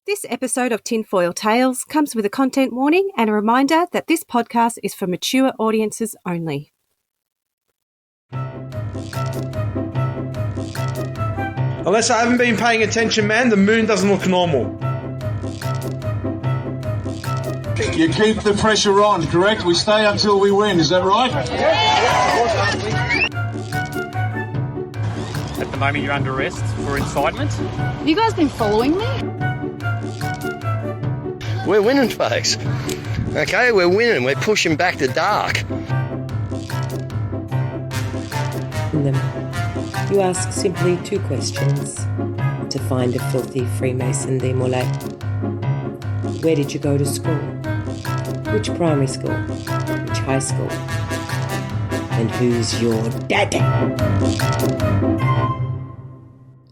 This episode of Tinfoil Tales comes with a content warning and a reminder that this podcast is for mature audiences only. Unless I haven't been paying attention, man, the moon doesn't look normal. You keep the pressure on, correct? We stay until we win, is that right? At the moment you're under arrest for incitement. Have you guys been following me? We're winning, folks. Okay, we're winning. We're pushing back the dark. You ask simply two questions to find a filthy Freemason démolé. Where did you go to school? Which primary school? Which high school? And who's your daddy?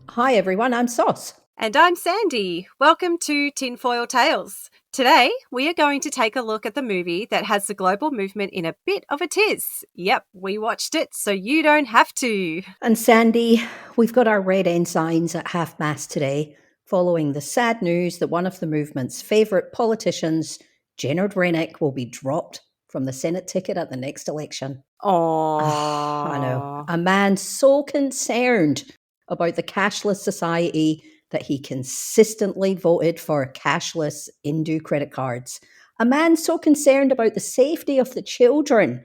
Hi everyone, I'm SOS. And I'm Sandee. Welcome to Tinfoil Tales. Today, we are going to take a look at the movie that has the global movement in a bit of a tiz. Yep, we watched it, so you don't have to. And Sandee, we've got our red ensigns at half-mast today, following the sad news that one of the movement's favourite politicians, Jenard Rennick, will be dropped from the Senate ticket at the next election. Aww. I know. A man so concerned about the cashless society that he consistently voted for cashless Hindu credit cards. A man so concerned about the safety of the children,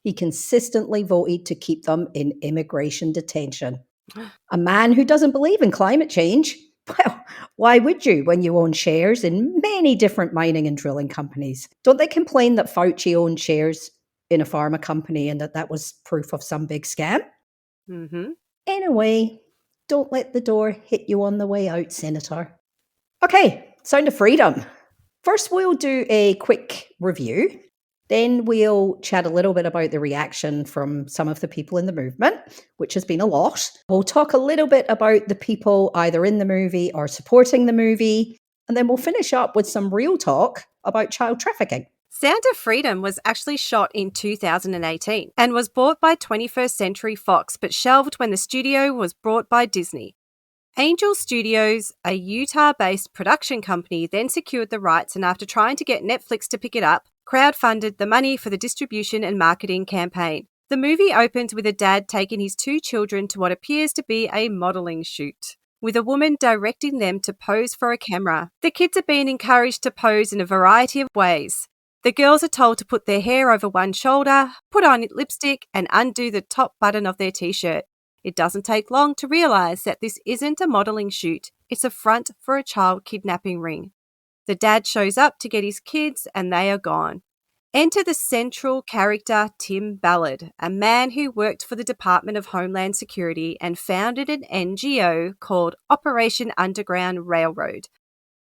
he consistently voted to keep them in immigration detention. A man who doesn't believe in climate change. Well, why would you when you own shares in many different mining and drilling companies? Don't they complain that Fauci owned shares in a pharma company and that was proof of some big scam? Mm-hmm. Anyway, don't let the door hit you on the way out, Senator. Okay, Sound of Freedom. First, we'll do a quick review. Then we'll chat a little bit about the reaction from some of the people in the movement, which has been a lot. We'll talk a little bit about the people either in the movie or supporting the movie. And then we'll finish up with some real talk about child trafficking. Sound of Freedom was actually shot in 2018 and was bought by 21st Century Fox but shelved when the studio was bought by Disney. Angel Studios, a Utah-based production company, then secured the rights and after trying to get Netflix to pick it up, crowdfunded the money for the distribution and marketing campaign. The movie opens with a dad taking his two children to what appears to be a modelling shoot, with a woman directing them to pose for a camera. The kids are being encouraged to pose in a variety of ways. The girls are told to put their hair over one shoulder, put on lipstick, and undo the top button of their t-shirt. It doesn't take long to realise that this isn't a modelling shoot, it's a front for a child kidnapping ring. The dad shows up to get his kids and they are gone. Enter the central character Tim Ballard, a man who worked for the Department of Homeland Security and founded an NGO called Operation Underground Railroad.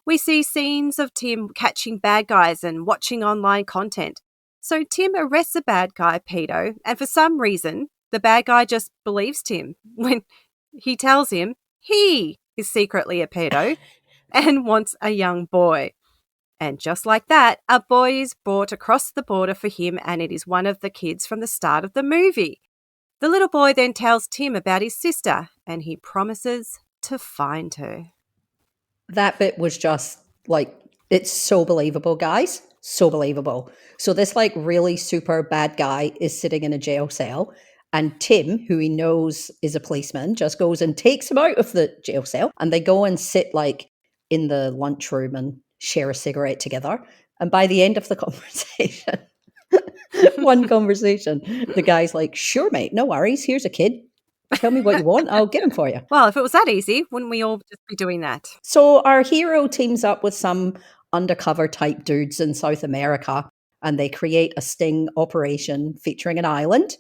We see scenes of Tim catching bad guys and watching online content. So Tim arrests a bad guy, pedo, and for some reason, the bad guy just believes Tim when he tells him he is secretly a pedo and wants a young boy. And just like that, a boy is brought across the border for him and it is one of the kids from the start of the movie. The little boy then tells Tim about his sister and he promises to find her. That bit was just like, it's so believable, guys. So believable. So this like really super bad guy is sitting in a jail cell and Tim, who he knows is a policeman, just goes and takes him out of the jail cell and they go and sit like in the lunchroom and share a cigarette together. And by the end of the conversation, one conversation, the guy's like, sure, mate, no worries. Here's a kid. Tell me what you want. I'll get him for you. Well, if it was that easy, wouldn't we all just be doing that? So our hero teams up with some undercover type dudes in South America and they create a sting operation featuring an island.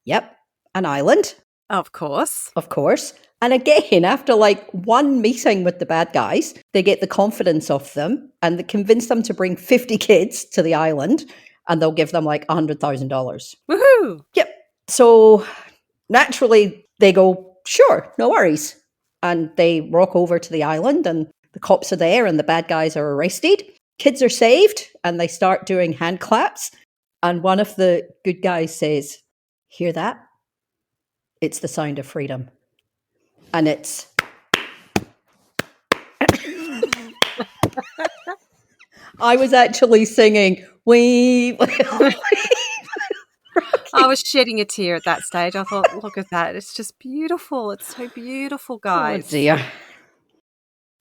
Yep, an island. Of course. Of course. And again, after like one meeting with the bad guys, they get the confidence of them and they convince them to bring 50 kids to the island and they'll give them like $100,000. Woohoo! Yep. So naturally, they go, sure, no worries. And they rock over to the island and the cops are there and the bad guys are arrested. Kids are saved and they start doing hand claps. And one of the good guys says, hear that? It's the sound of freedom. And it's I was actually singing, we will. I was shedding a tear at that stage. I thought, look at that. It's just beautiful. It's so beautiful, guys. Oh, dear.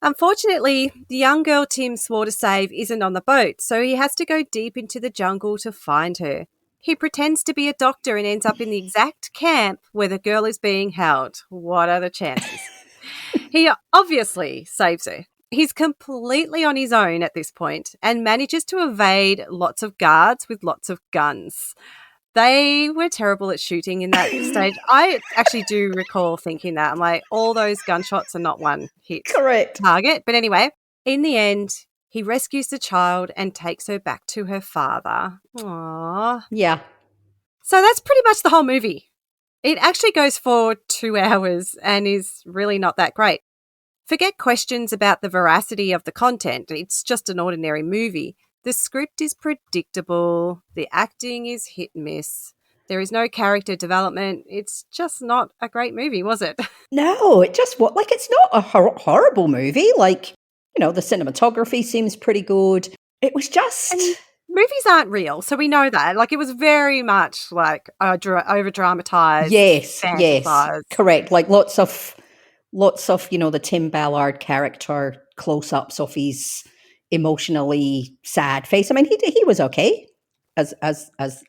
Unfortunately, the young girl Tim swore to save isn't on the boat, so he has to go deep into the jungle to find her. He pretends to be a doctor and ends up in the exact camp where the girl is being held. What are the chances? He obviously saves her. He's completely on his own at this point and manages to evade lots of guards with lots of guns. They were terrible at shooting in that stage. I actually do recall thinking that. I'm like, all those gunshots are not one hit target. But anyway, in the end, he rescues the child and takes her back to her father. Aww. Yeah. So that's pretty much the whole movie. It actually goes for 2 hours and is really not that great. Forget questions about the veracity of the content. It's just an ordinary movie. The script is predictable. The acting is hit and miss. There is no character development. It's just not a great movie, was it? No, it just it's not a horrible movie. Like, the cinematography seems pretty good. It was just... And movies aren't real, so we know that. Like, it was very much like over-dramatized. Yes, fantasized. Correct. Like lots of, the Tim Ballard character close-ups of his emotionally sad face. I mean, he was okay as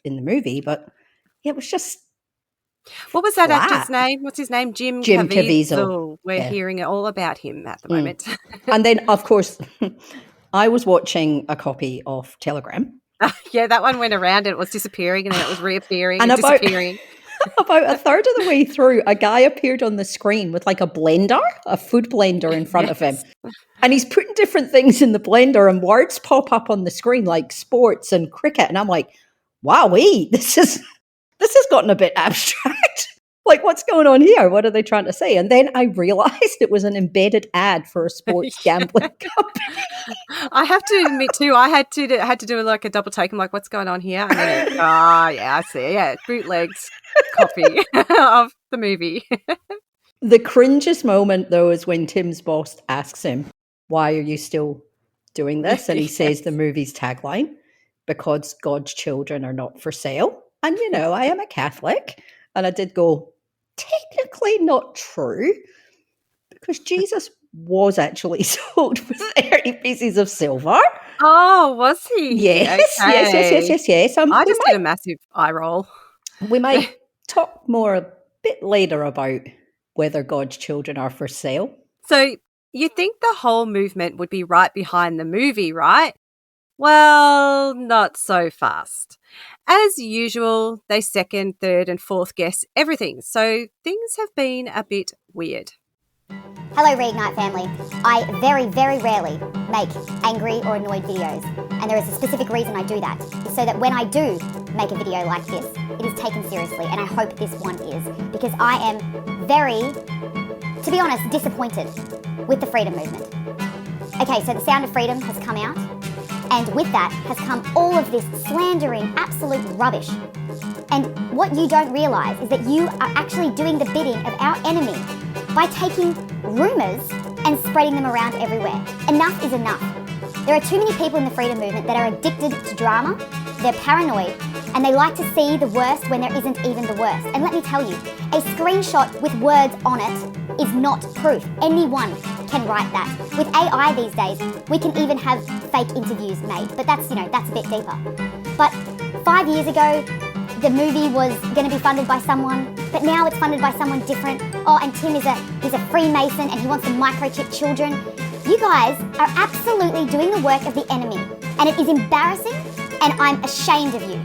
in the movie, but it was just what was that actor's name? What's his name? Jim Caviezel. We're hearing all about him at the moment. And then, of course, I was watching a copy of Telegram. Yeah, that one went around and it was disappearing and then it was reappearing and disappearing. About a third of the way through, a guy appeared on the screen with like a food blender in front of him. And he's putting different things in the blender and words pop up on the screen like sports and cricket. And I'm like, wowee, this has gotten a bit abstract. Like, what's going on here? What are they trying to say? And then I realized it was an embedded ad for a sports gambling company. I have to admit too, I had to do like a double take. I'm like, what's going on here? And then yeah, I see. Yeah, bootlegs copy of the movie. The cringiest moment, though, is when Tim's boss asks him, why are you still doing this? And he says the movie's tagline, because God's children are not for sale. And, I am a Catholic. And I did go, technically not true, because Jesus was actually sold for 30 pieces of silver. Oh, was he? Yes, okay. yes. I just did a massive eye roll. We might talk more a bit later about whether God's children are for sale. So you think the whole movement would be right behind the movie, right? Well, not so fast. As usual, they second, third and fourth guess everything, so things have been a bit weird. Hello Reignite family. I very, very rarely make angry or annoyed videos, and there is a specific reason I do that, so that when I do make a video like this, it is taken seriously, and I hope this one is, because I am very, to be honest, disappointed with the freedom movement. Okay, so the Sound of Freedom has come out, and with that has come all of this slandering, absolute rubbish. And what you don't realise is that you are actually doing the bidding of our enemy by taking rumours and spreading them around everywhere. Enough is enough. There are too many people in the freedom movement that are addicted to drama, they're paranoid, and they like to see the worst when there isn't even the worst. And let me tell you, a screenshot with words on it is not proof. Anyone can write that. With AI these days, we can even have fake interviews made, but that's a bit deeper. But 5 years ago, the movie was going to be funded by someone, but now it's funded by someone different. Oh, and Tim is a Freemason and he wants to microchip children. You guys are absolutely doing the work of the enemy, and it is embarrassing, and I'm ashamed of you.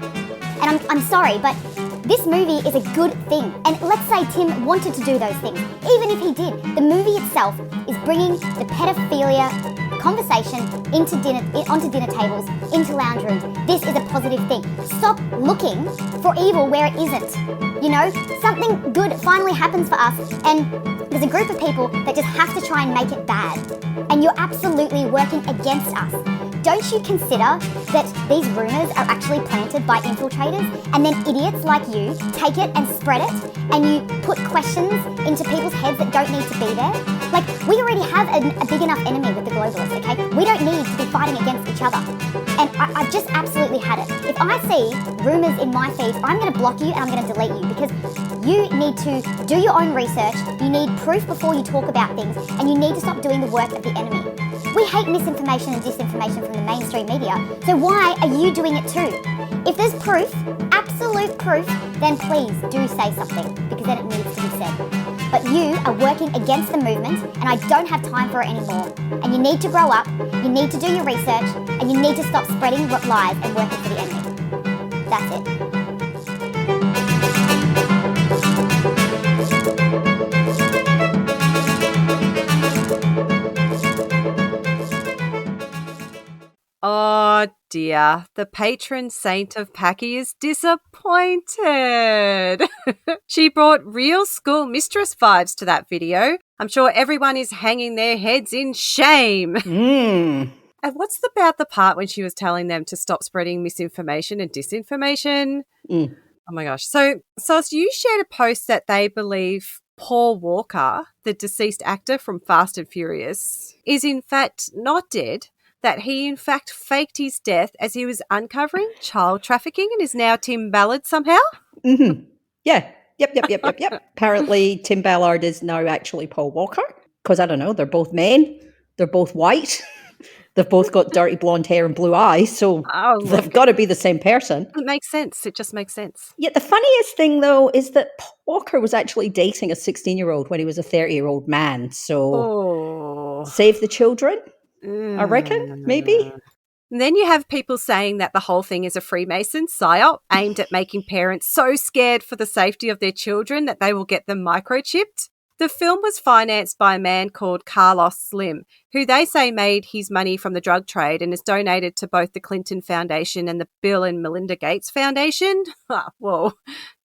And I'm sorry, but this movie is a good thing. And let's say Tim wanted to do those things. Even if he did, the movie itself is bringing the pedophilia conversation onto dinner tables, into lounge rooms. This is a positive thing. Stop looking for evil where it isn't. Something good finally happens for us, and there's a group of people that just have to try and make it bad. And you're absolutely working against us. don't you consider that these rumours are actually planted by infiltrators and then idiots like you take it and spread it and you put questions into people's heads that don't need to be there? Like, we already have a big enough enemy with the globalists, okay? We don't need to be fighting against each other. And I've just absolutely had it. If I see rumours in my feed, I'm going to block you and I'm going to delete you because you need to do your own research, you need proof before you talk about things, and you need to stop doing the work of the enemy. We hate misinformation and disinformation from the mainstream media, so why are you doing it too? If there's proof, absolute proof, then please do say something, because then it needs to be said. But you are working against the movement, and I don't have time for it anymore. And you need to grow up, you need to do your research, and you need to stop spreading lies and working for the enemy. That's it. Oh dear, the patron saint of Packy is disappointed. She brought real school mistress vibes to that video. I'm sure everyone is hanging their heads in shame. And what's about the part when she was telling them to stop spreading misinformation and disinformation? Oh my gosh. So you shared a post that they believe Paul Walker, the deceased actor from Fast and Furious, is in fact not dead, that he in fact faked his death as he was uncovering child trafficking and is now Tim Ballard somehow? Yeah. Yep. Apparently Tim Ballard is now actually Paul Walker because, I don't know, they're both men, they're both white, they've both got dirty blonde hair and blue eyes, so they've got to be the same person. It makes sense. It just makes sense. Yeah, the funniest thing, though, is that Paul Walker was actually dating a 16-year-old when he was a 30-year-old man, so save the children. I reckon, maybe. And then you have people saying that the whole thing is a Freemason psyop aimed at making parents so scared for the safety of their children that they will get them microchipped. The film was financed by a man called Carlos Slim, who they say made his money from the drug trade and is donated to both the Clinton Foundation and the Bill and Melinda Gates Foundation. Whoa.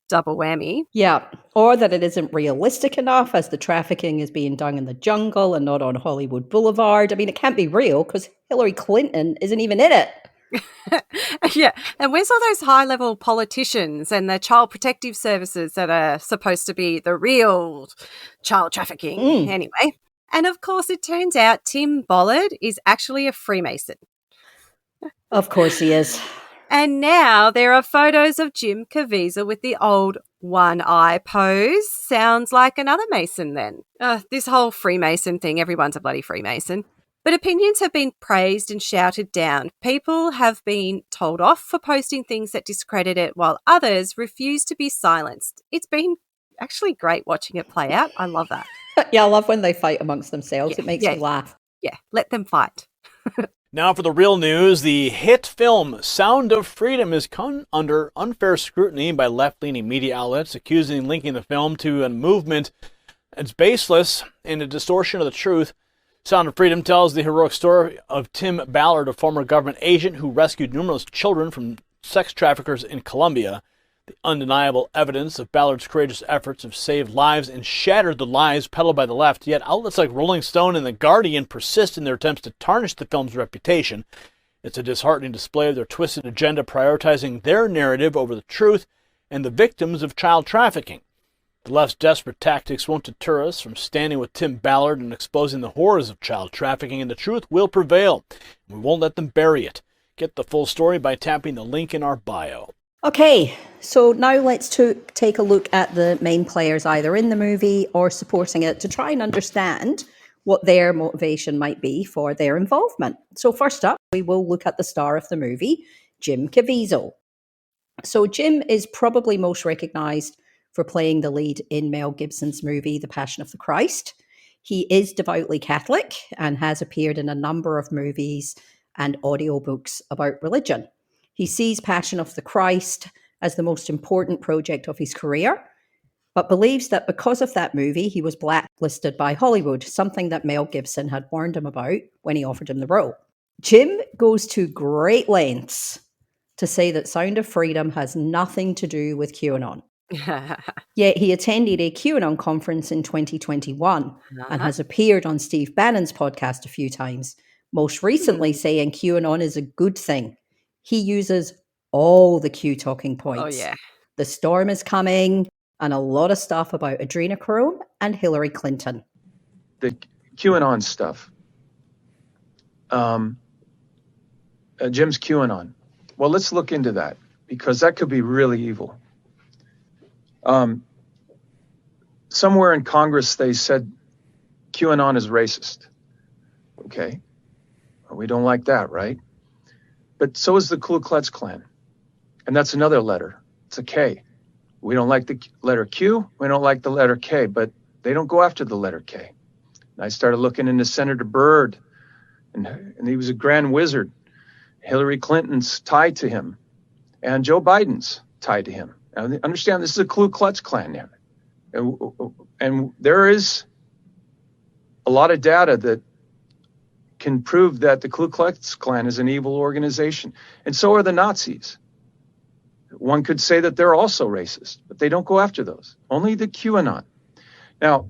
Double whammy. Yeah, or that it isn't realistic enough as the trafficking is being done in the jungle and not on Hollywood Boulevard. I mean, it can't be real because Hillary Clinton isn't even in it. Yeah, and where's all those high-level politicians and the child protective services that are supposed to be the real child trafficking? Anyway, and of course it turns out Tim Ballard is actually a Freemason. Of course he is. And now there are photos of Jim Caviezel with the old one-eye pose. Sounds like another Mason then. This whole Freemason thing, everyone's a bloody Freemason. But opinions have been praised and shouted down. People have been told off for posting things that discredit it, while others refuse to be silenced. It's been actually great watching it play out. I love that. Yeah, I love when they fight amongst themselves. It makes me laugh. Yeah, let them fight. Now for the real news, the hit film Sound of Freedom is come under unfair scrutiny by left-leaning media outlets, accusing linking the film to a movement that's baseless and a distortion of the truth. Sound of Freedom tells the heroic story of Tim Ballard, a former government agent who rescued numerous children from sex traffickers in Colombia. The undeniable evidence of Ballard's courageous efforts have saved lives and shattered the lies peddled by the left, yet outlets like Rolling Stone and The Guardian persist in their attempts to tarnish the film's reputation. It's a disheartening display of their twisted agenda, prioritizing their narrative over the truth and the victims of child trafficking. The left's desperate tactics won't deter us from standing with Tim Ballard and exposing the horrors of child trafficking, and the truth will prevail. We won't let them bury it. Get the full story by tapping the link in our bio. Okay, so now let's take a look at the main players either in the movie or supporting it to try and understand what their motivation might be for their involvement. So first up, we will look at the star of the movie, Jim Caviezel. So Jim is probably most recognised for playing the lead in Mel Gibson's movie, The Passion of the Christ. He is devoutly Catholic and has appeared in a number of movies and audiobooks about religion. He sees Passion of the Christ as the most important project of his career, but believes that because of that movie, he was blacklisted by Hollywood, something that Mel Gibson had warned him about when he offered him the role. Jim goes to great lengths to say that Sound of Freedom has nothing to do with QAnon. Yet he attended a QAnon conference in 2021 and has appeared on Steve Bannon's podcast a few times, most recently saying QAnon is a good thing. He uses all the Q talking points. Oh, yeah. The storm is coming, and a lot of stuff about adrenochrome and Hillary Clinton. The QAnon stuff. Jim's QAnon. Well, let's look into that, because that could be really evil. Somewhere in Congress, they said QAnon is racist. Okay. Well, we don't like that, right? But so is the Ku Klux Klan. And that's another letter. It's a K. We don't like the letter Q. We don't like the letter K, but they don't go after the letter K. And I started looking into Senator Byrd, and he was a grand wizard. Hillary Clinton's tied to him, and Joe Biden's tied to him. Now, understand, this is a Ku Klux Klan there. And there is a lot of data that can prove that the Ku Klux Klan is an evil organization. And so are the Nazis. One could say that they're also racist, but they don't go after those. Only the QAnon. Now,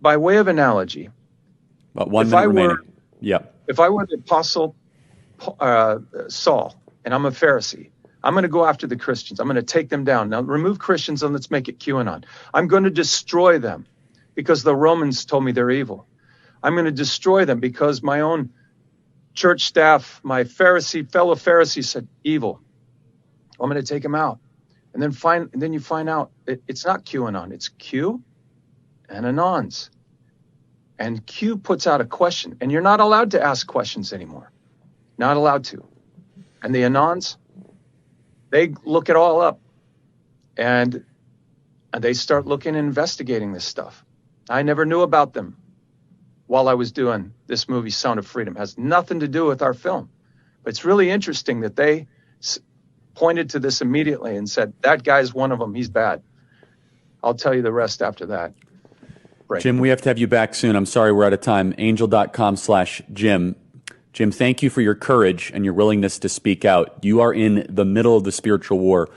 by way of analogy, about 1 minute remaining. If I were the Apostle Saul, and I'm a Pharisee, I'm going to go after the Christians. I'm going to take them down. Now, remove Christians and let's make it QAnon. I'm going to destroy them because the Romans told me they're evil. I'm going to destroy them because my own church staff, my fellow Pharisees said evil. I'm going to take them out. And then you find out it's not QAnon. It's Q and Anons. And Q puts out a question, and you're not allowed to ask questions anymore. Not allowed to. And the Anons, they look it all up, and they start looking and investigating this stuff. I never knew about them while I was doing this movie, Sound of Freedom. It has nothing to do with our film. But it's really interesting that they pointed to this immediately and said, that guy's one of them, he's bad. I'll tell you the rest after that. Break. Jim, we have to have you back soon. I'm sorry we're out of time. Angel.com/Jim. Jim, thank you for your courage and your willingness to speak out. You are in the middle of the spiritual war,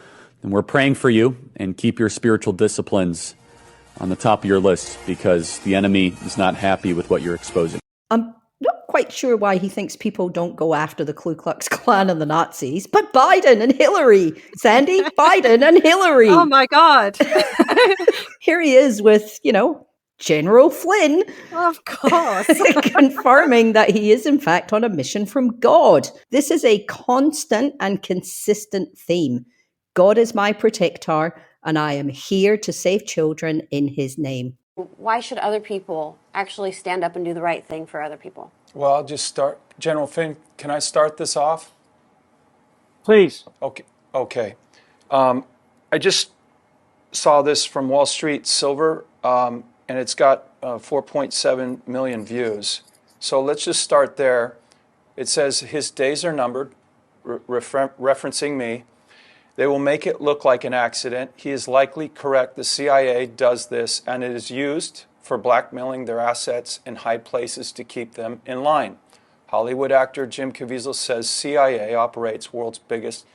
and we're praying for you, and keep your spiritual disciplines on the top of your list, because the enemy is not happy with what you're exposing. I'm not quite sure why he thinks people don't go after the Ku Klux Klan and the Nazis, but Biden and Hillary. Sandee, Biden and Hillary. Oh my God. Here he is with, General Flynn. Of course. Confirming that he is in fact on a mission from God. This is a constant and consistent theme. God is my protector, and I am here to save children in his name. Why should other people actually stand up and do the right thing for other people? Well, I'll just start. General Flynn, can I start this off? Please. Okay. I just saw this from Wall Street Silver, and it's got 4.7 million views. So let's just start there. It says his days are numbered, referencing me. They will make it look like an accident. He is likely correct. The CIA does this, and it is used for blackmailing their assets in high places to keep them in line. Hollywood actor Jim Caviezel says CIA operates world's biggest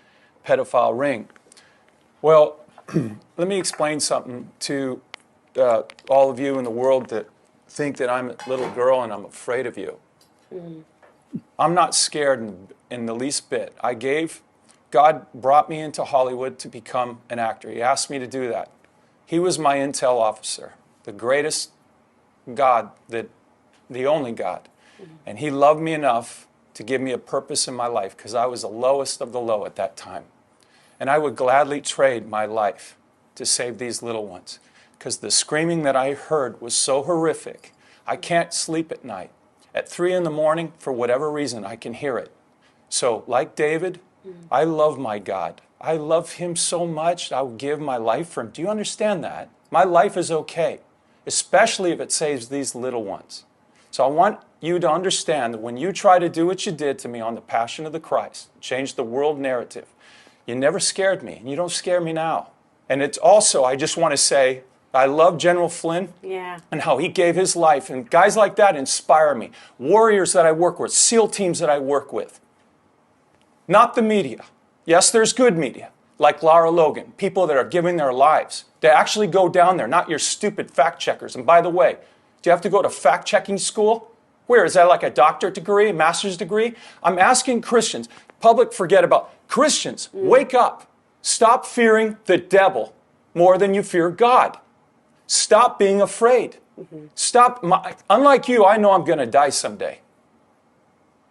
pedophile ring. Well, let me explain something to all of you in the world that think that I'm a little girl and I'm afraid of you. I'm not scared in the least bit. God brought me into Hollywood to become an actor. He asked me to do that. He was my intel officer, the greatest God, the only God. And he loved me enough to give me a purpose in my life, because I was the lowest of the low at that time. And I would gladly trade my life to save these little ones, because the screaming that I heard was so horrific. I can't sleep at night. At 3 a.m, for whatever reason, I can hear it. So, like David, I love my God. I love him so much, I would give my life for him. Do you understand that? My life is okay, especially if it saves these little ones. So I want you to understand that when you try to do what you did to me on the Passion of the Christ, change the world narrative, you never scared me, and you don't scare me now. And it's also, I just want to say, I love General Flynn and how he gave his life. And guys like that inspire me. Warriors that I work with, SEAL teams that I work with. Not the media. Yes, there's good media, like Lara Logan, people that are giving their lives. They actually go down there, not your stupid fact checkers. And by the way, do you have to go to fact checking school? Where? Is that like a doctorate degree, a master's degree? I'm asking Christians, public forget about, Christians, wake up. Stop fearing the devil more than you fear God. Stop being afraid. Stop. Unlike you, I know I'm going to die someday.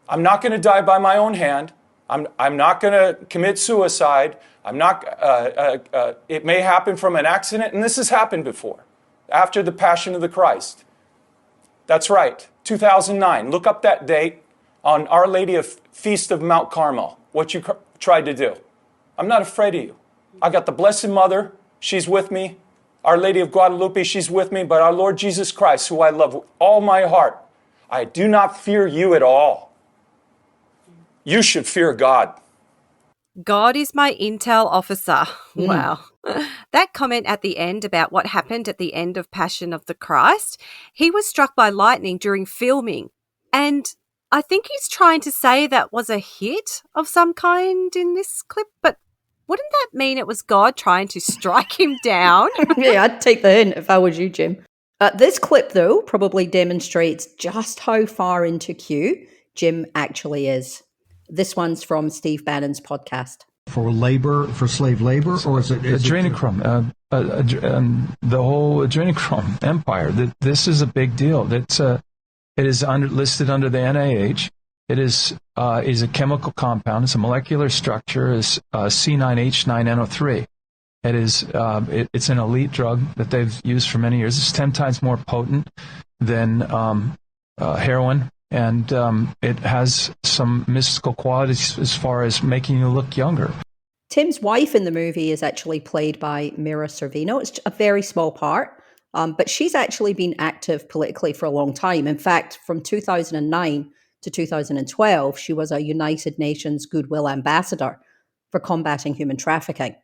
I'm not going to die by my own hand. I'm not going to commit suicide. I'm not. It may happen from an accident, and this has happened before, after the Passion of the Christ. That's right, 2009. Look up that date on Our Lady of Feast of Mount Carmel. What you tried to do. I'm not afraid of you. I got the Blessed Mother. She's with me. Our Lady of Guadalupe. She's with me. But our Lord Jesus Christ, who I love with all my heart, I do not fear you at all. You should fear God. God is my intel officer. Wow. That comment at the end about what happened at the end of Passion of the Christ, he was struck by lightning during filming. And I think he's trying to say that was a hit of some kind in this clip, but wouldn't that mean it was God trying to strike him down? Yeah, I'd take the hint if I was you, Jim. This clip, though, probably demonstrates just how far into Q Jim actually is. This one's from Steve Bannon's podcast. For labor, for slave labor, or is it adrenochrome? The whole adrenochrome empire. This is a big deal. It is listed under the NIH. It is a chemical compound. It's a molecular structure. It's C9H9NO3. It is it's an elite drug that they've used for many years. It's 10 times more potent than heroin. And it has some mystical qualities as far as making you look younger. Tim's wife in the movie is actually played by Mira Sorvino. It's a very small part, but she's actually been active politically for a long time. In fact, from 2009 to 2012, she was a United Nations Goodwill Ambassador for combating human trafficking.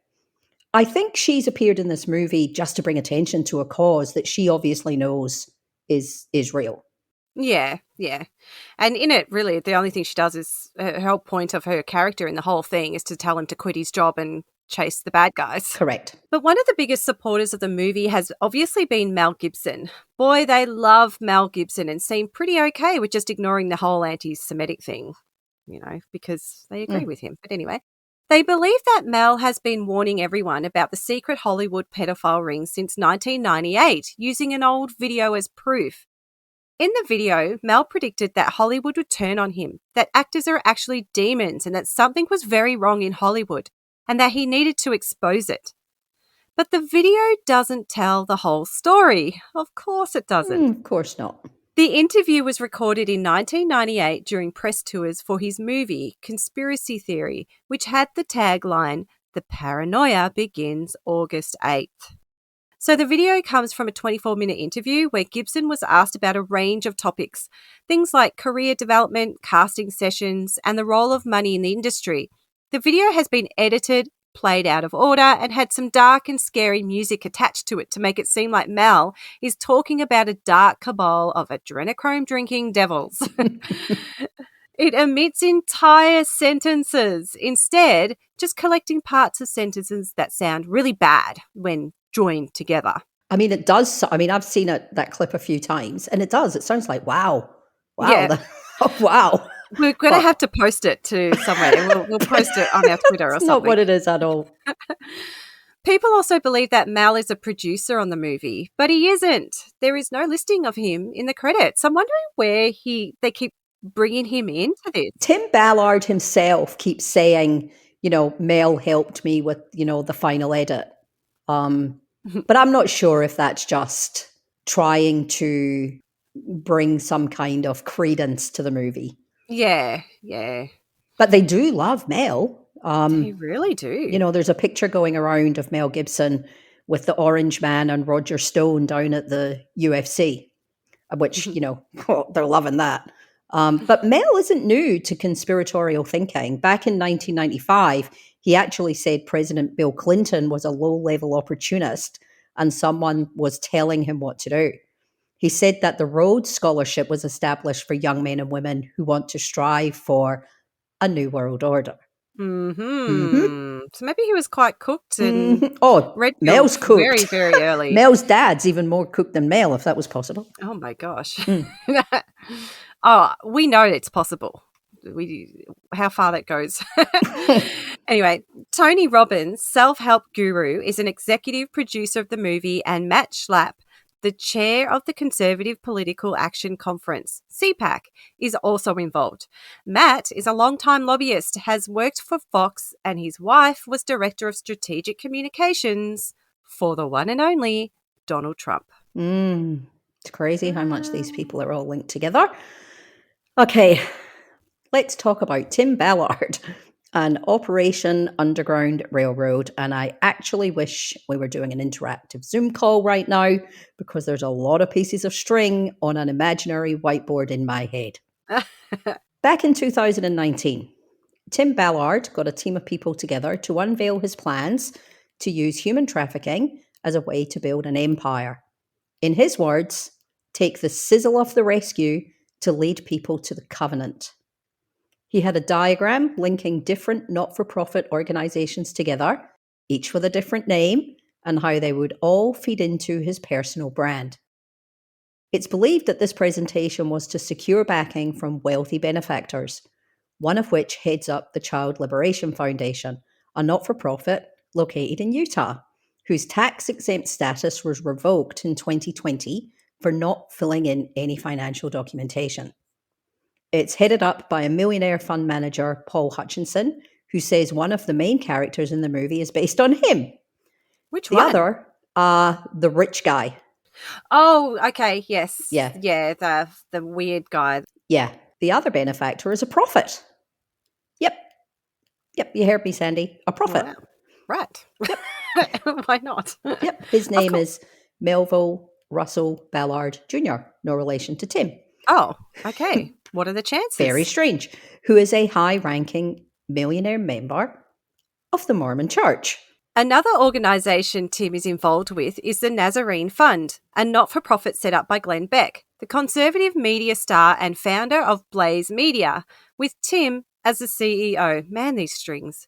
I think she's appeared in this movie just to bring attention to a cause that she obviously knows is real. Yeah. And in it, really, the only thing she does is her whole point of her character in the whole thing is to tell him to quit his job and chase the bad guys. Correct. But one of the biggest supporters of the movie has obviously been Mel Gibson. Boy, they love Mel Gibson and seem pretty okay with just ignoring the whole anti-Semitic thing, because they agree with him. But anyway, they believe that Mel has been warning everyone about the secret Hollywood pedophile ring since 1998, using an old video as proof. In the video, Mel predicted that Hollywood would turn on him, that actors are actually demons and that something was very wrong in Hollywood and that he needed to expose it. But the video doesn't tell the whole story. Of course it doesn't. Of course not. The interview was recorded in 1998 during press tours for his movie, Conspiracy Theory, which had the tagline, "The paranoia begins August 8th. So the video comes from a 24-minute interview where Gibson was asked about a range of topics, things like career development, casting sessions, and the role of money in the industry. The video has been edited, played out of order, and had some dark and scary music attached to it to make it seem like Mel is talking about a dark cabal of adrenochrome-drinking devils. It omits entire sentences, instead just collecting parts of sentences that sound really bad when joined together. I mean, it does. I mean, I've seen that clip a few times, and it does. It sounds like, wow. Yeah. Wow. We're going to have to post it to somewhere. We'll post it on our Twitter or something. Not what it is at all. People also believe that Mel is a producer on the movie, but he isn't. There is no listing of him in the credits. I'm wondering where they keep bringing him into this. Tim Ballard himself keeps saying, Mel helped me with, the final edit. But I'm not sure if that's just trying to bring some kind of credence to the movie. Yeah. But they do love Mel. They really do. There's a picture going around of Mel Gibson with the Orange Man and Roger Stone down at the UFC, which, they're loving that. But Mel isn't new to conspiratorial thinking. Back in 1995, he actually said President Bill Clinton was a low-level opportunist and someone was telling him what to do. He said that the Rhodes Scholarship was established for young men and women who want to strive for a new world order. So maybe he was quite cooked and Mel's cooked very, very early. Mel's dad's even more cooked than Mel, if that was possible. Oh my gosh. Oh, we know it's possible. How far that goes. Anyway, Tony Robbins, self-help guru, is an executive producer of the movie, and Matt Schlapp, the chair of the Conservative Political Action Conference, CPAC, is also involved. Matt is a longtime lobbyist, has worked for Fox, and his wife was Director of Strategic Communications for the one and only Donald Trump. It's crazy how much these people are all linked together. Okay, let's talk about Tim Ballard and Operation Underground Railroad. And I actually wish we were doing an interactive Zoom call right now, because there's a lot of pieces of string on an imaginary whiteboard in my head. Back in 2019, Tim Ballard got a team of people together to unveil his plans to use human trafficking as a way to build an empire. In his words, take the sizzle of the rescue to lead people to the covenant. He had a diagram linking different not-for-profit organizations together, each with a different name, and how they would all feed into his personal brand. It's believed that this presentation was to secure backing from wealthy benefactors, one of which heads up the Child Liberation Foundation, a not-for-profit located in Utah, whose tax-exempt status was revoked in 2020 for not filling in any financial documentation. It's headed up by a millionaire fund manager, Paul Hutchinson, who says one of the main characters in the movie is based on him. Which the one? The other, the rich guy. Oh, okay, yes. Yeah. Yeah, the weird guy. Yeah. The other benefactor is a prophet. Yep, you heard me, Sandee. A prophet. Wow. Right. Why not? Yep. His name is Melville Russell Ballard Jr., no relation to Tim. Oh, okay. What are the chances? Very strange. Who is a high-ranking millionaire member of the Mormon Church. Another organisation Tim is involved with is the Nazarene Fund, a not-for-profit set up by Glenn Beck, the conservative media star and founder of Blaze Media, with Tim as the CEO. Man, these strings.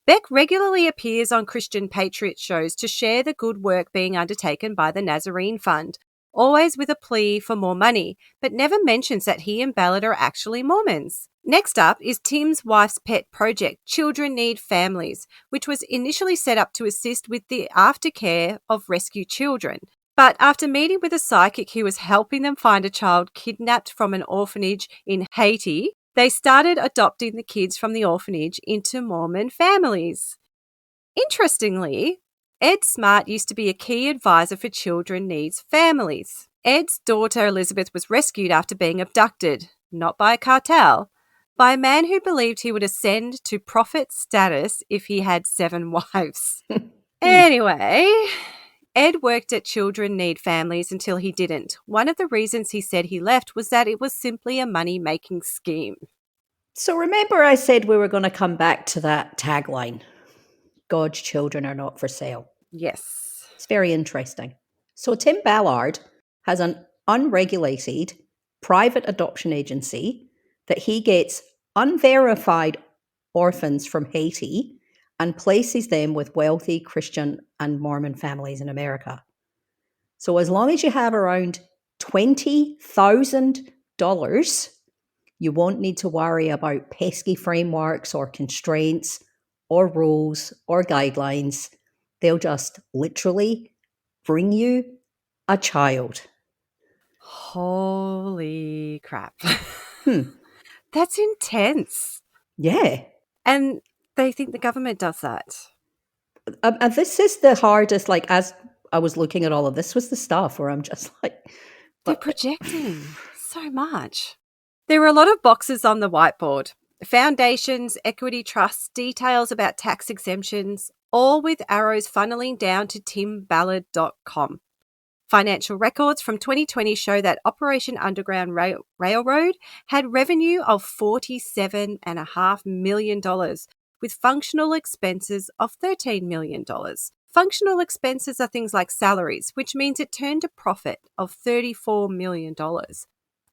Beck regularly appears on Christian Patriot shows to share the good work being undertaken by the Nazarene Fund, always with a plea for more money, but never mentions that he and Ballard are actually Mormons. Next up is Tim's wife's pet project, Children Need Families, which was initially set up to assist with the aftercare of rescued children. But after meeting with a psychic who was helping them find a child kidnapped from an orphanage in Haiti, they started adopting the kids from the orphanage into Mormon families. Interestingly, Ed Smart used to be a key advisor for Children Needs Families. Ed's daughter Elizabeth was rescued after being abducted, not by a cartel, by a man who believed he would ascend to prophet status if he had 7 wives. Anyway, Ed worked at Children Need Families until he didn't. One of the reasons he said he left was that it was simply a money-making scheme. So remember I said we were going to come back to that tagline. God's children are not for sale. Yes. It's very interesting. So Tim Ballard has an unregulated private adoption agency that he gets unverified orphans from Haiti and places them with wealthy Christian and Mormon families in America. So as long as you have around $20,000, you won't need to worry about pesky frameworks or constraints or rules or guidelines. They'll just literally bring you a child. Holy crap. That's intense. Yeah. And they think the government does that. And this is the hardest, like, as I was looking at all of this, was the stuff where I'm just like... They're projecting so much. There are a lot of boxes on the whiteboard. Foundations, equity trusts, details about tax exemptions, all with arrows funneling down to timballard.com. Financial records from 2020 show that Operation Underground Railroad had revenue of $47.5 million, with functional expenses of $13 million. Functional expenses are things like salaries, which means it turned a profit of $34 million,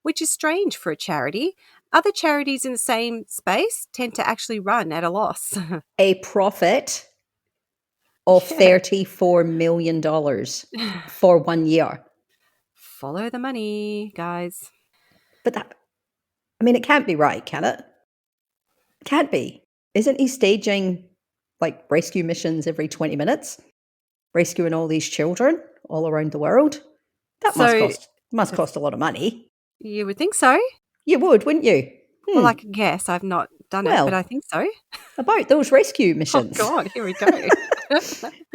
which is strange for a charity. Other charities in the same space tend to actually run at a loss. A profit of $34 million for 1 year. Follow the money, guys. But I mean, it can't be right, can it? It can't be. Isn't he staging like rescue missions every 20 minutes? Rescuing all these children all around the world? That must cost a lot of money. You would think so. You would, wouldn't you? Well, I can guess. I've not done it, but I think so. About those rescue missions. Oh, God, here we go.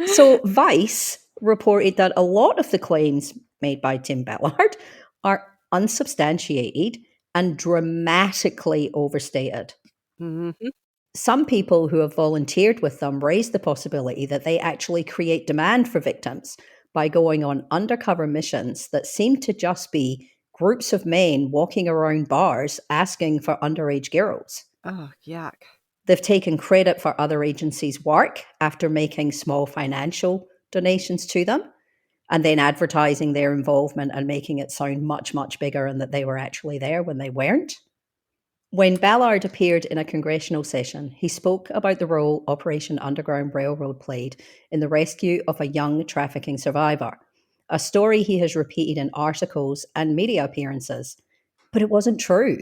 So Vice reported that a lot of the claims made by Tim Ballard are unsubstantiated and dramatically overstated. Mm-hmm. Some people who have volunteered with them raised the possibility that they actually create demand for victims by going on undercover missions that seem to just be groups of men walking around bars asking for underage girls. Oh, yuck. They've taken credit for other agencies' work after making small financial donations to them, and then advertising their involvement and making it sound much, much bigger and that they were actually there when they weren't. When Ballard appeared in a congressional session, he spoke about the role Operation Underground Railroad played in the rescue of a young trafficking survivor, a story he has repeated in articles and media appearances. But it wasn't true.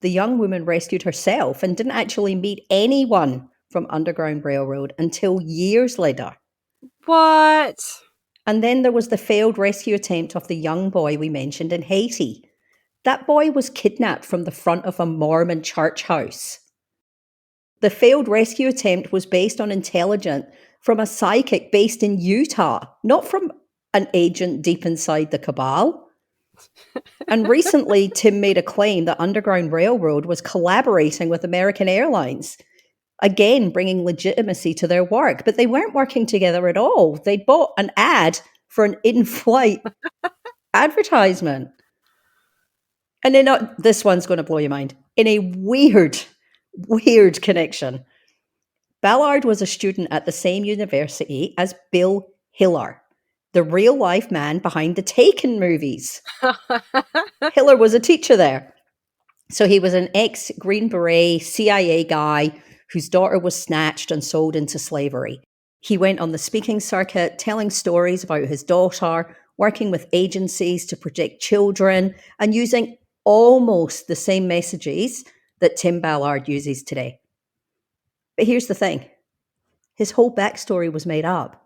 The young woman rescued herself and didn't actually meet anyone from Underground Railroad until years later. What? And then there was the failed rescue attempt of the young boy we mentioned in Haiti. That boy was kidnapped from the front of a Mormon church house. The failed rescue attempt was based on intelligence from a psychic based in Utah, not from an agent deep inside the cabal. And recently, Tim made a claim that Underground Railroad was collaborating with American Airlines, again bringing legitimacy to their work. But they weren't working together at all. They bought an ad for an in-flight advertisement. And then this one's going to blow your mind. In a weird connection, Ballard was a student at the same university as Bill Hiller, the real-life man behind the Taken movies. Hiller was a teacher there. So he was an ex-Green Beret CIA guy whose daughter was snatched and sold into slavery. He went on the speaking circuit, telling stories about his daughter, working with agencies to protect children, and using almost the same messages that Tim Ballard uses today. But here's the thing. His whole backstory was made up.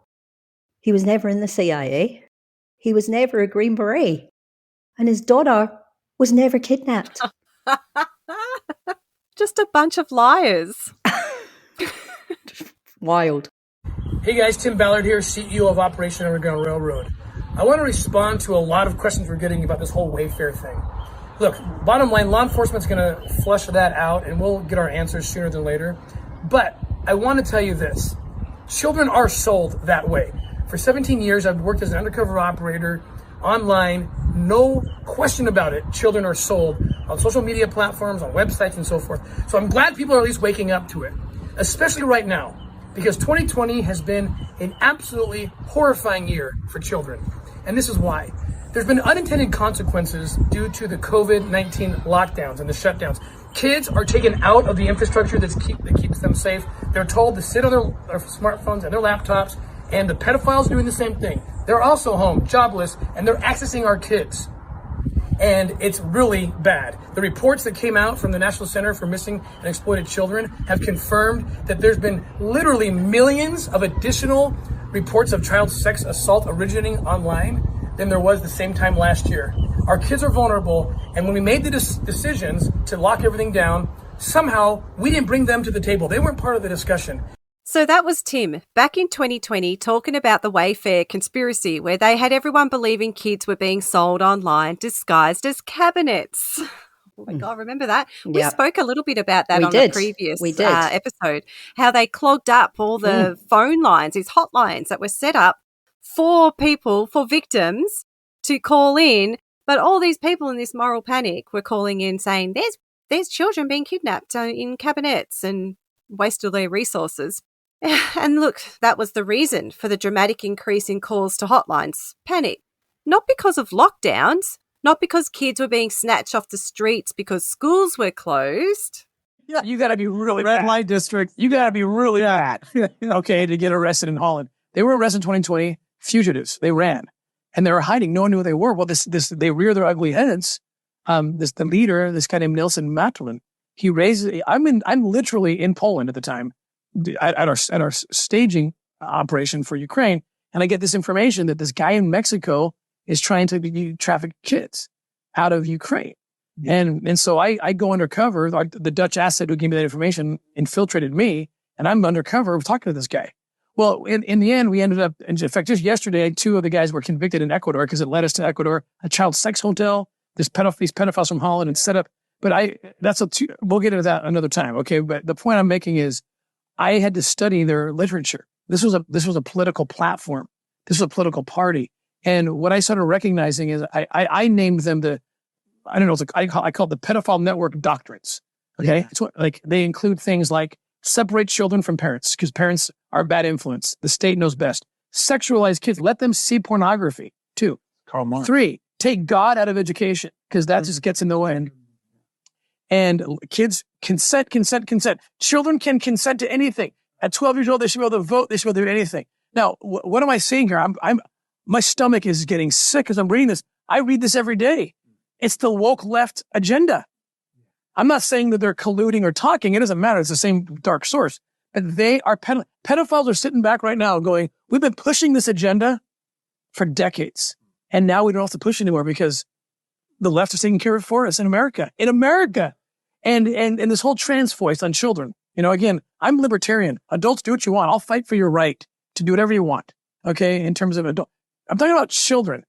He was never in the CIA. He was never a Green Beret. And his daughter was never kidnapped. Just a bunch of liars. Wild. Hey guys, Tim Ballard here, CEO of Operation Underground Railroad. I want to respond to a lot of questions we're getting about this whole Wayfair thing. Look, bottom line, law enforcement's going to flush that out and we'll get our answers sooner than later. But I want to tell you this. Children are sold that way. For 17 years, I've worked as an undercover operator online. No question about it. Children are sold on social media platforms, on websites, and so forth. So I'm glad people are at least waking up to it, especially right now, because 2020 has been an absolutely horrifying year for children. And this is why. There's been unintended consequences due to the COVID-19 lockdowns and the shutdowns. Kids are taken out of the infrastructure that keeps them safe. They're told to sit on their smartphones and their laptops, and the pedophiles are doing the same thing. They're also home, jobless, and they're accessing our kids. And it's really bad. The reports that came out from the National Center for Missing and Exploited Children have confirmed that there's been literally millions of additional reports of child sex assault originating online than there was the same time last year. Our kids are vulnerable, and when we made the decisions to lock everything down, somehow we didn't bring them to the table. They weren't part of the discussion. So that was Tim back in 2020 talking about the Wayfair conspiracy where they had everyone believing kids were being sold online disguised as cabinets. Oh my God, remember that? We spoke a little bit about that the previous episode, how they clogged up all the phone lines, these hotlines that were set up for people, for victims to call in. But all these people in this moral panic were calling in saying there's children being kidnapped in cabinets and wasted their resources. And look, that was the reason for the dramatic increase in calls to hotlines. Panic. Not because of lockdowns, not because kids were being snatched off the streets because schools were closed. Yeah, you got to be really red light district. You got to be really bad, okay, to get arrested in Holland. They were arrested in 2020, fugitives. They ran, and they were hiding. No one knew who they were. Well, they rear their ugly heads the leader, this guy named Nelson Matulin, he raises. I'm literally in Poland at the time, at our staging operation for Ukraine, and I get this information that this guy in Mexico is trying to traffic kids out of Ukraine. And so I go undercover. The Dutch asset who gave me that information infiltrated me, and I'm undercover talking to this guy. Well, in the end, we ended up, in fact, just yesterday, 2 of the guys were convicted in Ecuador because it led us to Ecuador, a child sex hotel, these pedophiles from Holland and set up. But we'll get into that another time. Okay. But the point I'm making is I had to study their literature. This was a political platform. This was a political party. And what I started recognizing is I named them I call it the pedophile network doctrines. Okay. Yeah. It's they include things like separate children from parents because parents are a bad influence. The state knows best. Sexualize kids. Let them see pornography. 2. Karl Marx. 3, take God out of education because that just gets in the way. And kids consent. Children can consent to anything. At 12 years old, they should be able to vote. They should be able to do anything. Now, what am I seeing here? My stomach is getting sick as I'm reading this. I read this every day. It's the woke left agenda. I'm not saying that they're colluding or talking. It doesn't matter. It's the same dark source. But they are pedophiles are sitting back right now going, we've been pushing this agenda for decades. And now we don't have to push anymore because the left is taking care of it for us in America. And this whole trans voice on children. Again, I'm libertarian. Adults, do what you want. I'll fight for your right to do whatever you want. Okay. In terms of adult, I'm talking about children.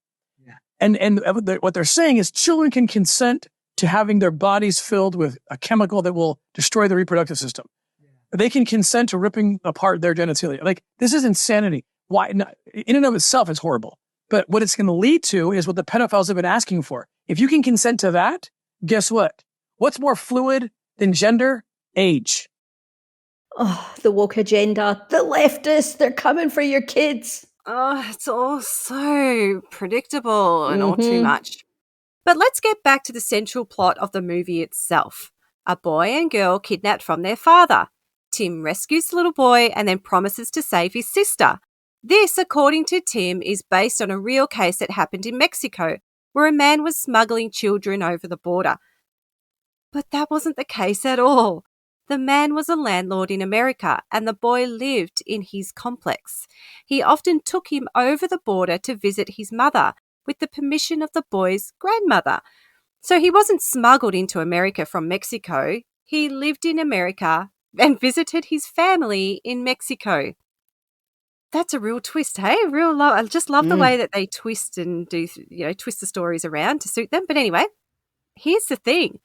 Yeah. And what they're saying is children can consent to having their bodies filled with a chemical that will destroy the reproductive system. Yeah. They can consent to ripping apart their genitalia. This is insanity. Why? In and of itself, it's horrible. But what it's going to lead to is what the pedophiles have been asking for. If you can consent to that, guess what? What's more fluid than gender? Age. Oh, the woke agenda, the leftists, they're coming for your kids. Oh, it's all so predictable and all too much. But let's get back to the central plot of the movie itself. A boy and girl kidnapped from their father. Tim rescues the little boy and then promises to save his sister. This, according to Tim, is based on a real case that happened in Mexico, where a man was smuggling children over the border. But that wasn't the case at all. The man was a landlord in America and the boy lived in his complex. He often took him over the border to visit his mother with the permission of the boy's grandmother. So he wasn't smuggled into America from Mexico. He lived in America and visited his family in Mexico. That's a real twist, hey? I just love the way that they twist and twist the stories around to suit them. But anyway, here's the thing.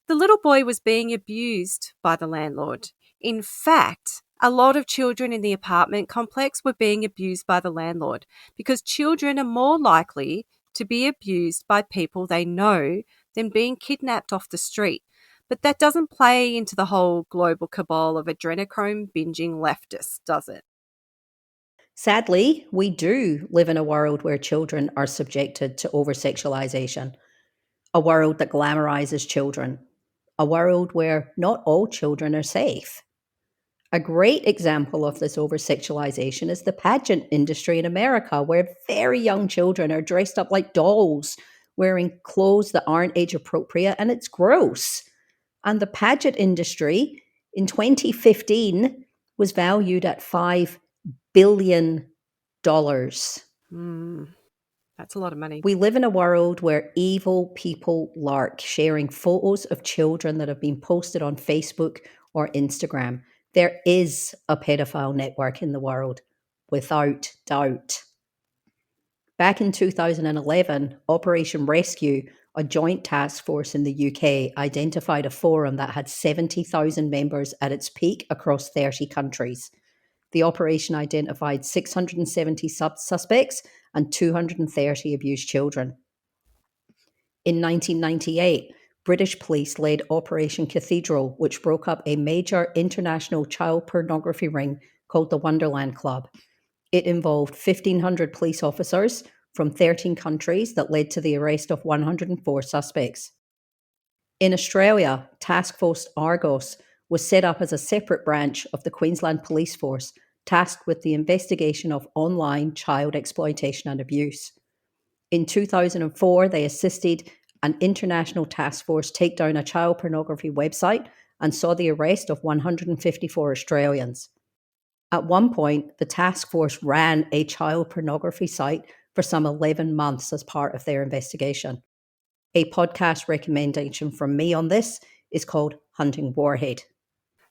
The little boy was being abused by the landlord. In fact, a lot of children in the apartment complex were being abused by the landlord because children are more likely to be abused by people they know than being kidnapped off the street. But that doesn't play into the whole global cabal of adrenochrome binging leftists, does it? Sadly, we do live in a world where children are subjected to over-sexualization, a world that glamorizes children, a world where not all children are safe. A great example of this over-sexualization is the pageant industry in America, where very young children are dressed up like dolls, wearing clothes that aren't age-appropriate, and it's gross. And the pageant industry in 2015 was valued at $5 billion. That's a lot of money. We live in a world where evil people lark, sharing photos of children that have been posted on Facebook or Instagram. There is a pedophile network in the world, without doubt. Back in 2011, Operation Rescue, a joint task force in the UK, identified a forum that had 70,000 members at its peak across 30 countries. The operation identified 670 suspects and 230 abused children. In 1998, British police led Operation Cathedral, which broke up a major international child pornography ring called the Wonderland Club. It involved 1,500 police officers from 13 countries that led to the arrest of 104 suspects. In Australia, Task Force Argos was set up as a separate branch of the Queensland Police Force, tasked with the investigation of online child exploitation and abuse. In 2004, they assisted an international task force take down a child pornography website and saw the arrest of 154 Australians. At one point, the task force ran a child pornography site for some 11 months as part of their investigation. A podcast recommendation from me on this is called Hunting Warhead.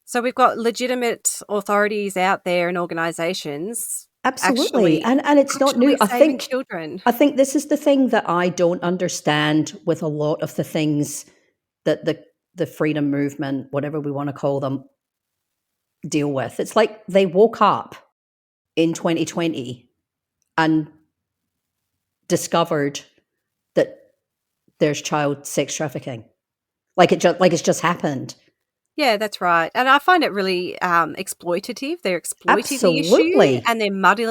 So we've got legitimate authorities out there and organisations. Absolutely. And it's not new. I think children. I think this is the thing that I don't understand with a lot of the things that the freedom movement, whatever we want to call them, deal with. It's like they woke up in 2020 and discovered that there's child sex trafficking. Like it's just happened. Yeah, that's right. And I find it really exploitative. They're exploiting the Absolutely. issue and they're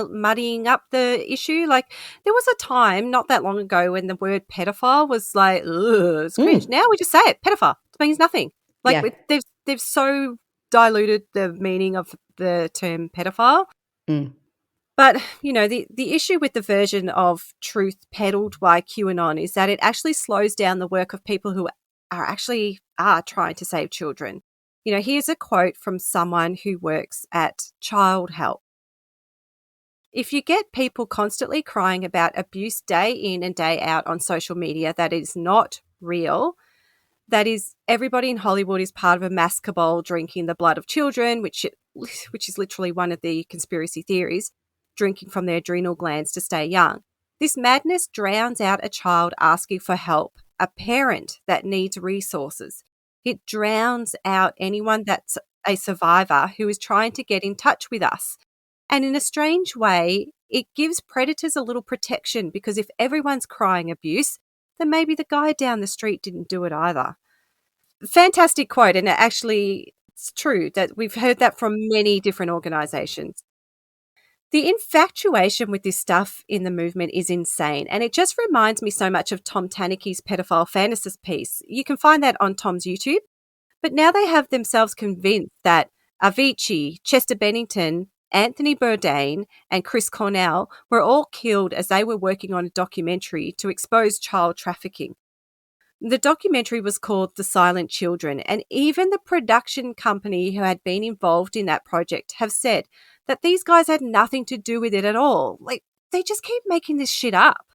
muddying up the issue. Like there was a time not that long ago when the word pedophile was like, ugh, it's cringe. Now we just say it, pedophile. It means nothing. Like they've so diluted the meaning of the term pedophile. But, you know, the issue with the version of truth peddled by QAnon is that it actually slows down the work of people who are trying to save children. You know, here's a quote from someone who works at Child Help. If you get people constantly crying about abuse day in and day out on social media that is not real, that is everybody in Hollywood is part of a mass cabal drinking the blood of children, which is literally one of the conspiracy theories, drinking from their adrenal glands to stay young. This madness drowns out a child asking for help, a parent that needs resources. It drowns out anyone that's a survivor who is trying to get in touch with us. And in a strange way, it gives predators a little protection because if everyone's crying abuse, then maybe the guy down the street didn't do it either. Fantastic quote, and it's true that we've heard that from many different organisations. The infatuation with this stuff in the movement is insane, and it just reminds me so much of Tom Tanuki's pedophile fantasist piece. You can find that on Tom's YouTube. But now they have themselves convinced that Avicii, Chester Bennington, Anthony Bourdain, and Chris Cornell were all killed as they were working on a documentary to expose child trafficking. The documentary was called The Silent Children, and even the production company who had been involved in that project have said that these guys had nothing to do with it at all. Like, they just keep making this shit up.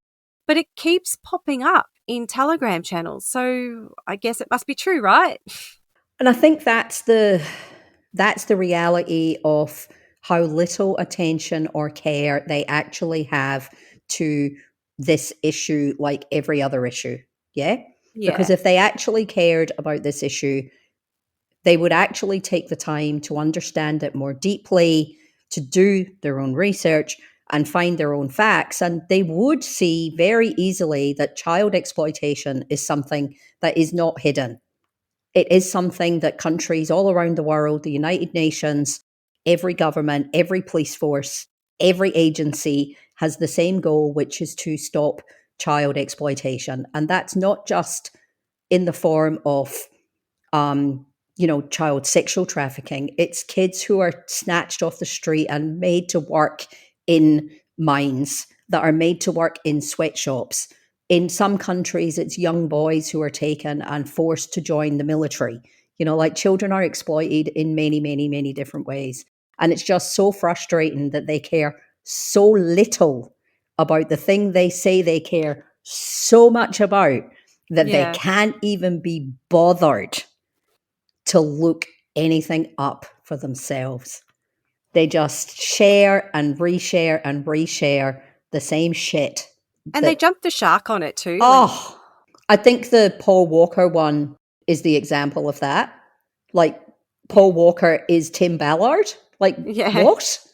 But it keeps popping up in Telegram channels, so I guess it must be true, right? And I think that's the reality of how little attention or care they actually have to this issue, like every other issue. Yeah? Because if they actually cared about this issue, they would actually take the time to understand it more deeply, to do their own research and find their own facts. And they would see very easily that child exploitation is something that is not hidden. It is something that countries all around the world, the United Nations, every government, every police force, every agency has the same goal, which is to stop child exploitation. And that's not just in the form of, child sexual trafficking. It's kids who are snatched off the street and made to work in mines, that are made to work in sweatshops. In some countries, it's young boys who are taken and forced to join the military. You know, like children are exploited in many, many, many different ways. And it's just so frustrating that they care so little about the thing they say they care so much about that they can't even be bothered to look anything up for themselves. They just share and reshare the same shit. And they jumped the shark on it too. Oh, I think the Paul Walker one is the example of that. Like, Paul Walker is Tim Ballard. Like, what?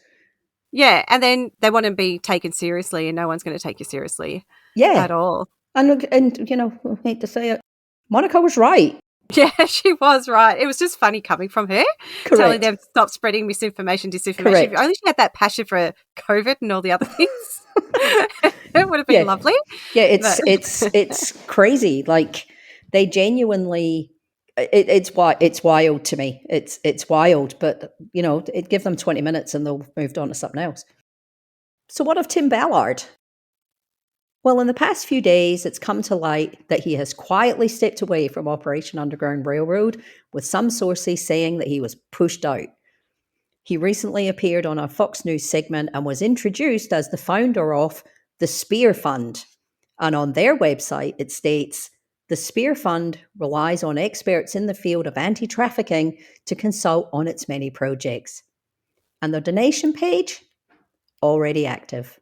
Yeah, and then they want to be taken seriously and no one's going to take you seriously at all. And you know, I hate to say it, Monica was right. Yeah, she was right. It was just funny coming from her, telling them stop spreading misinformation, disinformation. Correct. If only she had that passion for COVID and all the other things, it would have been lovely. Yeah, it's crazy. Like, they genuinely, it's wild to me. It's wild, but you know, give them 20 minutes and they'll moved on to something else. So what of Tim Ballard? Well, in the past few days, it's come to light that he has quietly stepped away from Operation Underground Railroad, with some sources saying that he was pushed out. He recently appeared on a Fox News segment and was introduced as the founder of the Spear Fund. And on their website, it states, the Spear Fund relies on experts in the field of anti-trafficking to consult on its many projects. And the donation page? Already active.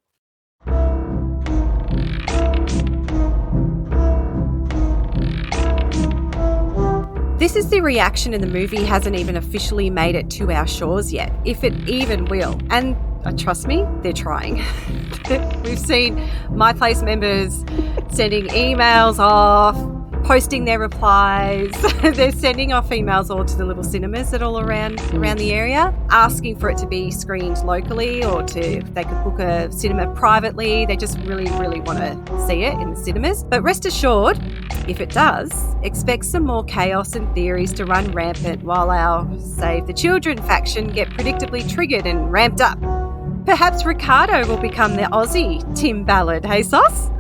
This is the reaction, and the movie hasn't even officially made it to our shores yet, if it even will. And trust me, they're trying. We've seen My Place members sending emails off, posting their replies. They're sending off emails all to the little cinemas that are all around the area, asking for it to be screened locally, or if they could book a cinema privately. They just really, really want to see it in the cinemas. But rest assured, if it does, expect some more chaos and theories to run rampant while our Save the Children faction get predictably triggered and ramped up. Perhaps Ricardo will become the Aussie Tim Ballard, hey Sauce?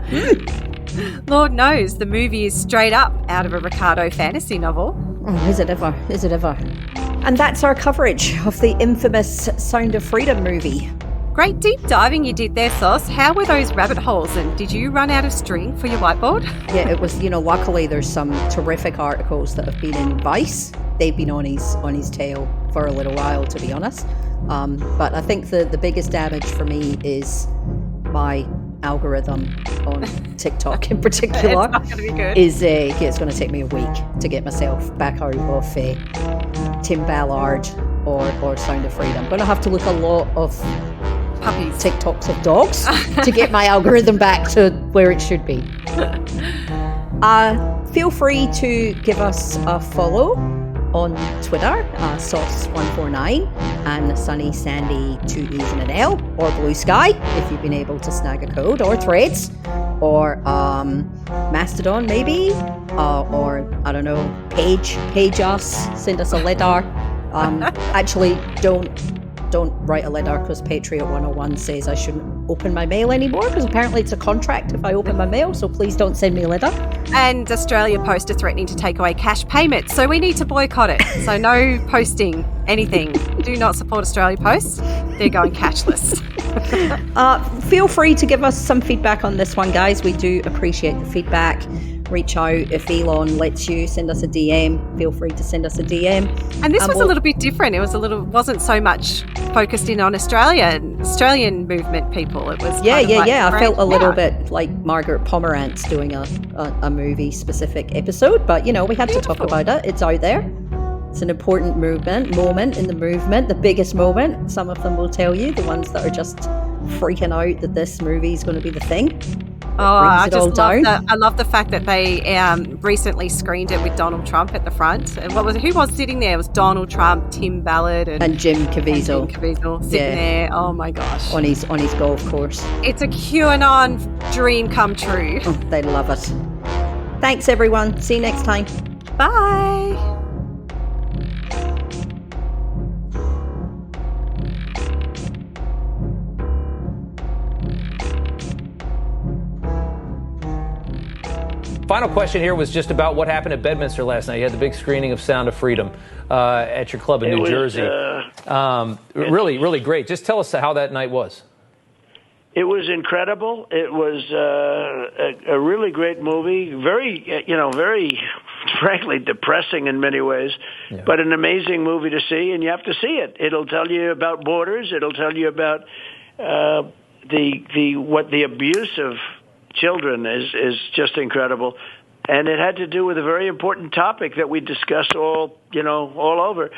Lord knows the movie is straight up out of a Ricardo fantasy novel. Oh, is it ever? Is it ever? And that's our coverage of the infamous Sound of Freedom movie. Great deep diving you did there, Sauce. How were those rabbit holes, and did you run out of string for your whiteboard? Yeah, it was, luckily there's some terrific articles that have been in Vice. They've been on his tail for a little while, to be honest. But I think the biggest damage for me is my algorithm on TikTok in particular. It's not going to be good. It's going to take me a week to get myself back out of Tim Ballard or Sound of Freedom. I'm going to have to look a lot of puppies, TikToks of dogs to get my algorithm back to where it should be. Feel free to give us a follow on Twitter, Sauce149, and Sunny Sandy 2 E's and an L, or Blue Sky if you've been able to snag a code, or Threads, or Mastodon maybe, or I don't know, page us, send us a letter. Actually, don't write a letter, because Patriot 101 says I shouldn't open my mail anymore, because apparently it's a contract if I open my mail, so please don't send me a letter. And Australia Post are threatening to take away cash payments, so we need to boycott it. So no posting anything. Do not support Australia Post. They're going cashless. Feel free to give us some feedback on this one, guys. We do appreciate the feedback. Reach out if Elon lets you. Send us a DM. Feel free to send us a DM. And this was a little bit different. It wasn't so much focused in on Australian movement people. It was I felt a little bit like Margaret Pomerantz doing a movie specific episode, but we had to talk about it. It's out there. It's an important moment in the movement, the biggest moment. Some of them will tell you, the ones that are just freaking out that this movie is going to be the thing. Oh, I love the fact that they recently screened it with Donald Trump at the front. And who was sitting there? It was Donald Trump, Tim Ballard, and Jim Caviezel. Sitting there. Oh my gosh. On his golf course. It's a QAnon dream come true. Oh, they love it. Thanks, everyone. See you next time. Bye. Final question here was just about what happened at Bedminster last night. You had the big screening of Sound of Freedom at your club in New Jersey. Really, really great. Just tell us how that night was. It was incredible. It was a really great movie. Very, frankly, depressing in many ways, but an amazing movie to see, and you have to see it. It'll tell you about borders. It'll tell you about the abuse of children is just incredible, and it had to do with a very important topic that we discuss all over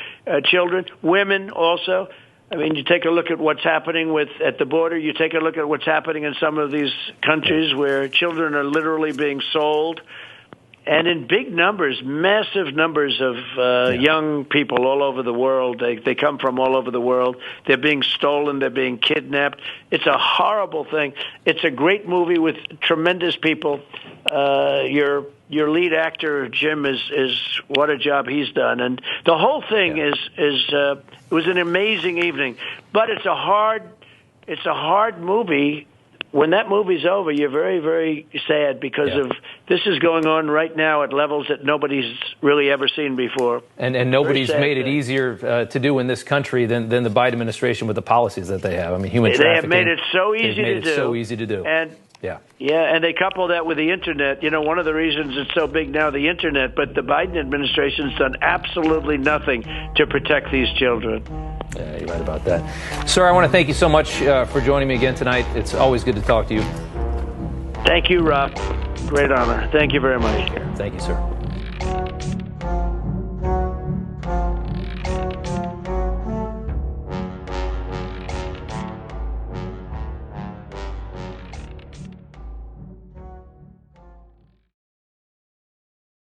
children, women also. I mean, you take a look at what's happening at the border. You take a look at what's happening in some of these countries where children are literally being sold, and in big numbers, massive numbers of young people all over the world. They come from all over the world. They're being stolen. They're being kidnapped. It's a horrible thing. It's a great movie with tremendous people. Your lead actor, Jim, is what a job he's done. And the whole thing it was an amazing evening. But it's a hard movie when that movie's over, you're very, very sad because of this is going on right now at levels that nobody's really ever seen before. And nobody's made it easier to do in this country than the Biden administration with the policies that they have. I mean, human trafficking. They have made it so easy to do. So easy to do. And and they couple that with the internet. You know, one of the reasons it's so big now, the internet, but the Biden administration's done absolutely nothing to protect these children. Yeah, you're right about that. Sir, I want to thank you so much for joining me again tonight. It's always good to talk to you. Thank you, Rob. Great honor. Thank you very much. Thank you, sir.